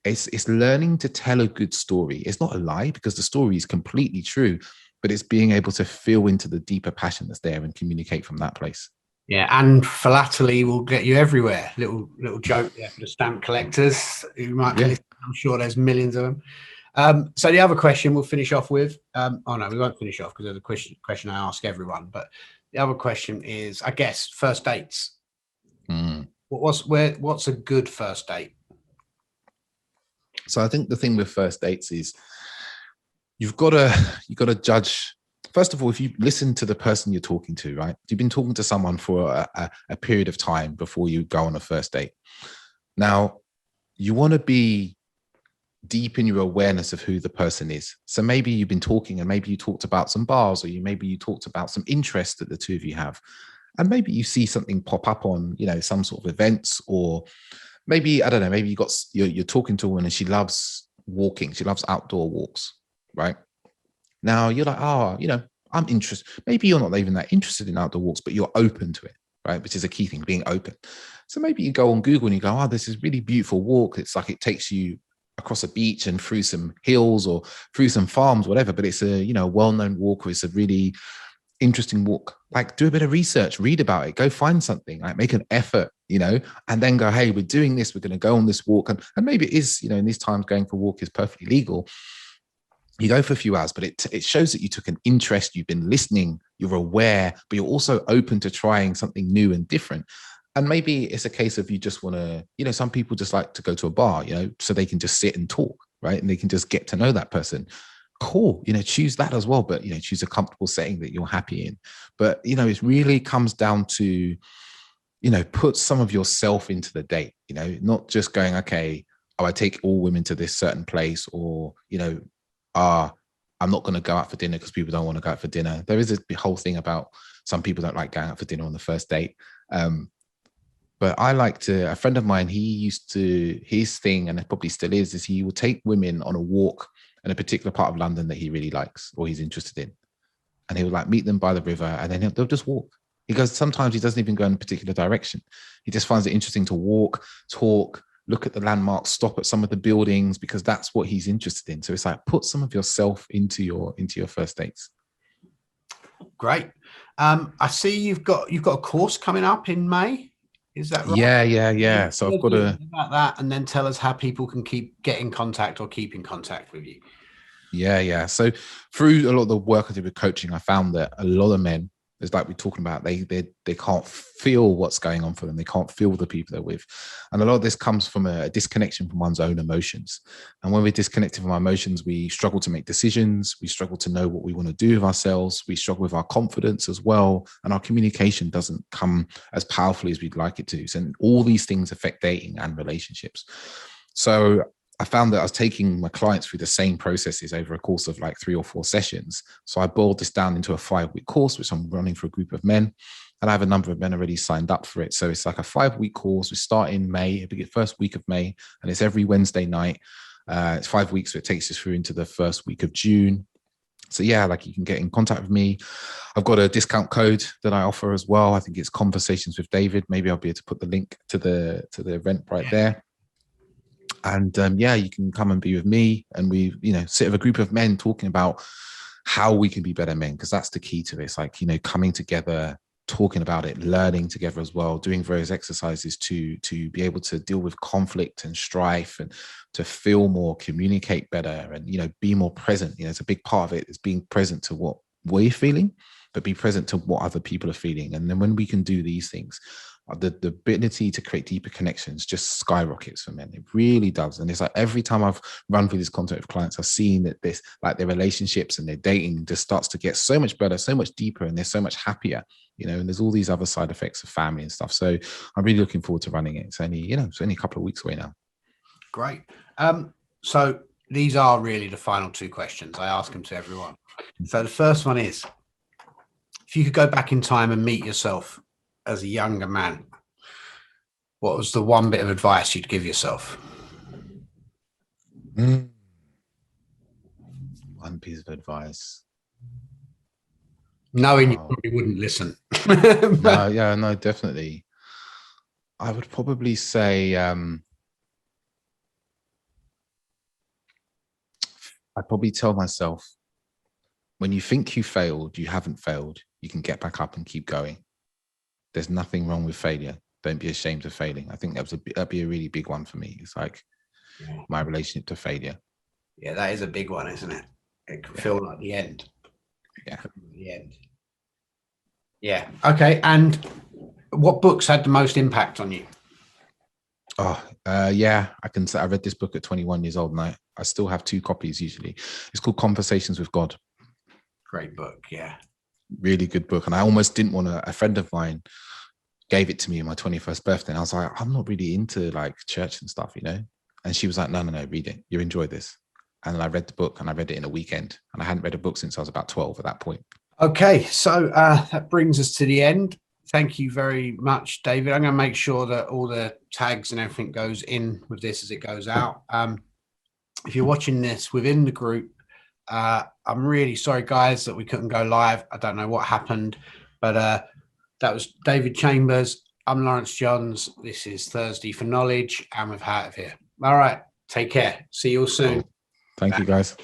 it's learning to tell a good story. It's not a lie, because the story is completely true, but it's being able to feel into the deeper passion that's there and communicate from that place. Yeah, and philately will get you everywhere. Little joke there for the stamp collectors who might be listening. I'm sure there's millions of them. So the other question we'll finish off with. Oh no, we won't finish off, because there's a question I ask everyone. But the other question is, I guess, first dates. What's a good first date? So I think the thing with first dates is you've got to judge. First of all, if you listen to the person you're talking to, right? You've been talking to someone for a period of time before you go on a first date. Now, you want to be deep in your awareness of who the person is. So maybe you've been talking, and maybe you talked about some bars, or maybe you talked about some interest that the two of you have. And maybe you see something pop up on, you know, some sort of events, or maybe, I don't know, maybe you're talking to a woman and she loves walking. She loves outdoor walks, right? Now you're like, oh, you know, I'm interested. Maybe you're not even that interested in outdoor walks, but you're open to it, right? Which is a key thing, being open. So maybe you go on Google and you go, oh, this is really beautiful walk. It's like, it takes you across a beach and through some hills or through some farms, whatever. But it's a, you know, well-known walk, or it's a really interesting walk. Like, do a bit of research, read about it, go find something, like make an effort, you know, and then go, hey, we're doing this. We're going to go on this walk. And maybe it is, you know, in these times, going for a walk is perfectly legal. You go for a few hours, but it shows that you took an interest, you've been listening, you're aware, but you're also open to trying something new and different. And maybe it's a case of, you just want to, you know, some people just like to go to a bar, you know, so they can just sit and talk, right? And they can just get to know that person. Cool, you know, choose that as well, but, you know, choose a comfortable setting that you're happy in. But, you know, it really comes down to, you know, put some of yourself into the date, you know, not just going, okay, oh, I take all women to this certain place, or, you know, I'm not going to go out for dinner because people don't want to go out for dinner. There is a whole thing about some people don't like going out for dinner on the first date. But I like to, a friend of mine, his thing, and it probably still is he will take women on a walk in a particular part of London that he really likes or he's interested in. And he'll like meet them by the river, and then they'll just walk. He goes, sometimes he doesn't even go in a particular direction. He just finds it interesting to walk, talk, look at the landmarks, stop at some of the buildings, because that's what he's interested in. So it's like, put some of yourself into your first dates. Great. I see you've got a course coming up in May. Is that right? Yeah. So I've got about that, and then tell us how people can keep in contact with you. Yeah. So through a lot of the work I did with coaching, I found that a lot of men, it's like we're talking about, they can't feel what's going on for them. They can't feel the people they're with. And a lot of this comes from a disconnection from one's own emotions. And when we're disconnected from our emotions, we struggle to make decisions. We struggle to know what we want to do with ourselves. We struggle with our confidence as well. And our communication doesn't come as powerfully as we'd like it to. So all these things affect dating and relationships. So I found that I was taking my clients through the same processes over a course of like 3 or 4 sessions. So I boiled this down into a 5-week course, which I'm running for a group of men. And I have a number of men already signed up for it. So it's like a 5-week course. We start in May, it'll be the first week of May, and it's every Wednesday night. It's 5 weeks, so it takes us through into the first week of June. So yeah, like you can get in contact with me. I've got a discount code that I offer as well. I think it's Conversations with David. Maybe I'll be able to put the link to the event right there. And you can come and be with me, and we, you know, sit with a group of men talking about how we can be better men, because that's the key to it. It's like, you know, coming together, talking about it, learning together as well, doing various exercises to be able to deal with conflict and strife, and to feel more, communicate better, and, you know, be more present. You know, it's a big part of it is being present to what we're feeling, but be present to what other people are feeling. And then when we can do these things, the ability to create deeper connections just skyrockets for men. It really does. And it's like every time I've run through this content with clients, I've seen that this, like their relationships and their dating just starts to get so much better, so much deeper, and they're so much happier, you know, and there's all these other side effects of family and stuff. So I'm really looking forward to running it. It's only a couple of weeks away now. Great. So these are really the final two questions. I ask them to everyone. So the first one is, if you could go back in time and meet yourself as a younger man, what was the one bit of advice you'd give yourself? One piece of advice. Knowing you probably wouldn't listen. No, definitely. I would probably say, I'd probably tell myself, when you think you failed, you haven't failed. You can get back up and keep going. There's nothing wrong with failure. Don't be ashamed of failing. I think that'd be a really big one for me. It's like my relationship to failure. Yeah, that is a big one, isn't it? It can feel like the end. Yeah. The end. Yeah. Okay. And what books had the most impact on you? Yeah, I can say I read this book at 21 years old, and I still have 2 copies usually. It's called Conversations with God. Great book. Yeah. Really good book. And I almost didn't want to, a friend of mine gave it to me on my 21st birthday. And I was like, I'm not really into like church and stuff, you know? And she was like, no, read it. You enjoy this. And then I read the book, and I read it in a weekend. And I hadn't read a book since I was about 12 at that point. Okay. So that brings us to the end. Thank you very much, David. I'm going to make sure that all the tags and everything goes in with this as it goes out. If you're watching this within the group, I'm really sorry, guys, that we couldn't go live. I don't know what happened, but that was David Chambers. I'm Laurence Johns. This is Thursday for Knowledge, and we're out of here. All right. Take care. See you all soon. Thank you, guys.